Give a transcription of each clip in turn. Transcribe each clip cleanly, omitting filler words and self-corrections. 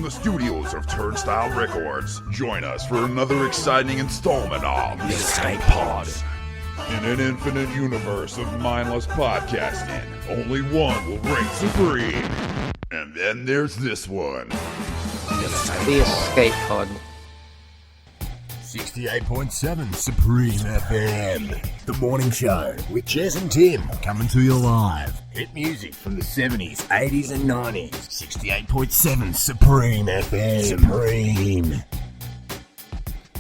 the studios of Turnstile Records. Join us for another exciting installment of The Escape Pod. In an infinite universe of mindless podcasting, only one will reign supreme. And then there's this one. The Escape Pod. 68.7 Supreme FM. The morning show with Jez and Tim coming to you live. Hit music from the 70s, 80s and 90s. 68.7 Supreme FM. Supreme.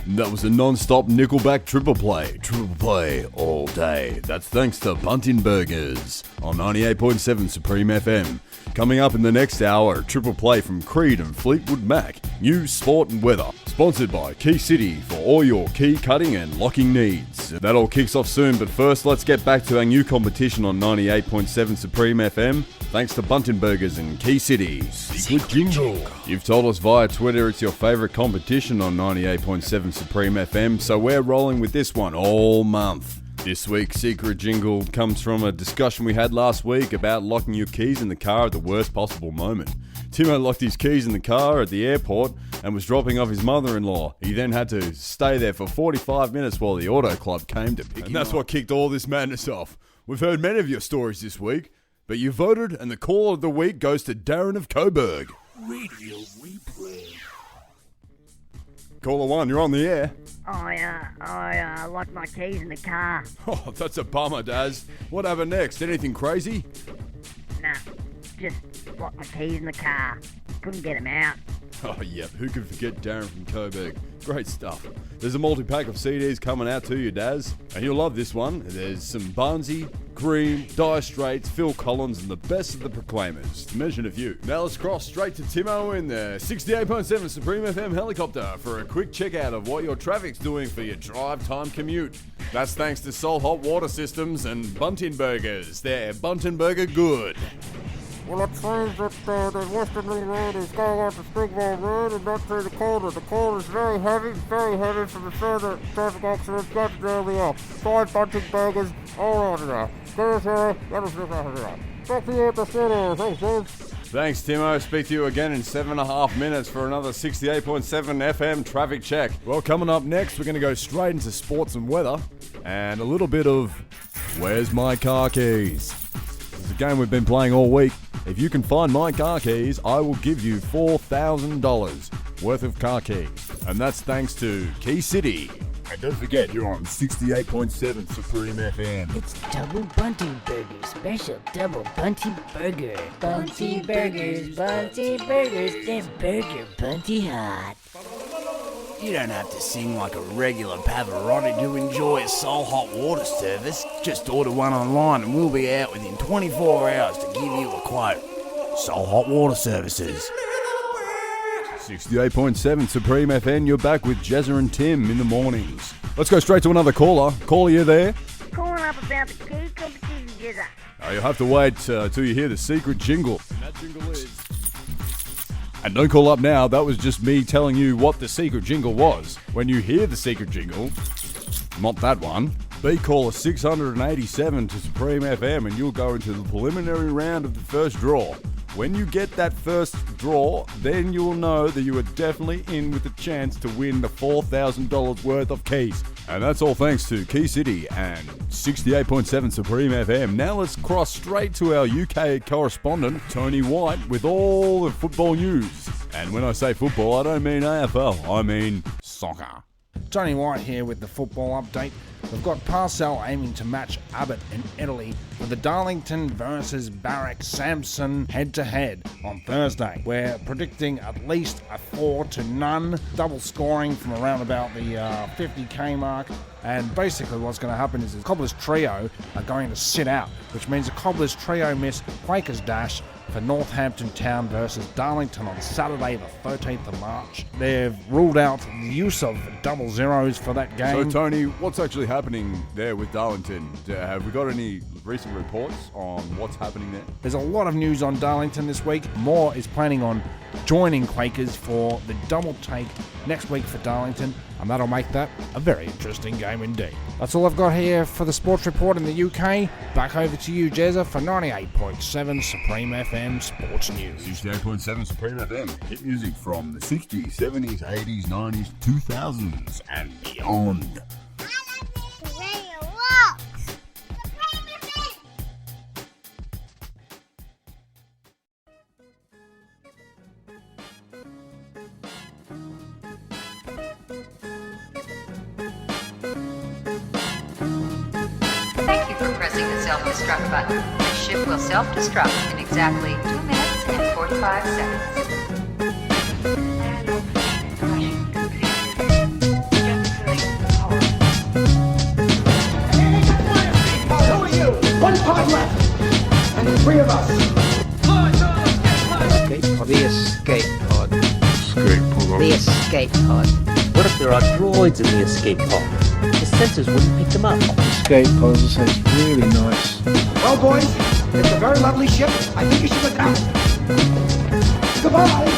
That was a non-stop Nickelback triple play all day. That's thanks to Bunting Burgers on 98.7 Supreme FM. Coming up in the next hour, triple play from Creed and Fleetwood Mac, news, sport and weather. Sponsored by Key City for all your key cutting and locking needs. That all kicks off soon, but first let's get back to our new competition on 98.7 Supreme FM. Thanks to Bunting Burgers and Key City. Secret Jingle. You've told us via Twitter it's your favourite competition on 98.7 Supreme FM, so we're rolling with this one all month. This week's secret jingle comes from a discussion we had last week about locking your keys in the car at the worst possible moment. Timo locked his keys in the car at the airport and was dropping off his mother-in-law. He then had to stay there for 45 minutes while the auto club came to pick him up. And that's what kicked all this madness off. We've heard many of your stories this week, but you voted and the call of the week goes to Darren of Coburg. Radio replay. Caller 1, you're on the air. I locked my keys in the car. Oh, that's a bummer, Daz. What happened next? Anything crazy? Nah, just locked my keys in the car. Couldn't get them out. Oh, yep. Who could forget Darren from Coburg? Great stuff. There's a multi-pack of CDs coming out to you, Daz. And you'll love this one. There's some Barnsey, Cream, Dire Straits, Phil Collins, and the best of the Proclaimers, to mention a few. Now let's cross straight to Timo in the 68.7 Supreme FM helicopter for a quick check-out of what your traffic's doing for your drive time commute. That's thanks to Sol Hot Water Systems and Bunting Burgers. They're Bunting Burger good. Well, it seems that the Westerly Road is going on to Springvale Road and not through the corner. The corner is very heavy from the further traffic accidents. Got to drive me off. 5 Bunting Burgers all over there. That was just out of there. Back to you at the studio. Thanks, James. Thanks, Timo. Speak to you again in 7.5 minutes for another 68.7 FM traffic check. Well, coming up next, we're going to go straight into sports and weather and a little bit of Where's My Car Keys? It's a game we've been playing all week. If you can find my car keys, I will give you $4,000 worth of car keys. And that's thanks to Key City. And don't forget, you're on 68.7 Supreme FM. It's Double Bunting Burger, special Double Bunting Burger. Bunty Burgers, they're burger Bunty hot. You don't have to sing like a regular Pavarotti to enjoy a Sol Hot Water service. Just order one online and we'll be out within 24 hours to give you a quote. Sol Hot Water Services. 68.7 Supreme FM, you're back with Jezza and Tim in the mornings. Let's go straight to another caller. Caller, you there? Calling up about the key competition, Jizza. Oh, you'll have to wait till you hear the secret jingle. And that jingle is... And don't call up now, that was just me telling you what the secret jingle was. When you hear the secret jingle, not that one, be caller 687 to Supreme FM and you'll go into the preliminary round of the first draw. When you get that first draw, then you will know that you are definitely in with a chance to win the $4,000 worth of keys. And that's all thanks to Key City and 68.7 Supreme FM. Now let's cross straight to our UK correspondent, Tony White, with all the football news. And when I say football, I don't mean AFL, I mean soccer. Tony White here with the football update. We've got Parcel aiming to match Abbott in Italy for the Darlington versus Barrack Samson head-to-head on Thursday. We're predicting at least a 4-0 double scoring from around about the 50k mark. And basically what's going to happen is the Cobblers Trio are going to sit out, which means the Cobblers Trio miss Quakers Dash for Northampton Town versus Darlington on Saturday the 13th of March. They've ruled out the use of double zeros for that game. So Tony, what's actually happening there with Darlington? Have we got any recent reports on what's happening there? There's a lot of news on Darlington this week. Moore is planning on joining Quakers for the double take next week for Darlington, and that'll make that a very interesting game indeed. That's all I've got here for the Sports Report in the UK. Back over to you, Jezza, for 98.7 Supreme FM Sports News. 68.7 Supreme FM. Hit music from the 60s, 70s, 80s, 90s, 2000s, and beyond. Thank you for pressing the self-destruct button. The ship will self-destruct in exactly 2 minutes and 45 seconds. Who are you? One pod left, and 3 of us. The escape pod. The escape pod. What if there are droids in the escape pod? The sensors wouldn't pick them up. Escape pod sounds really nice. Well, boys, it's a very lovely ship. I think you should look out. Goodbye.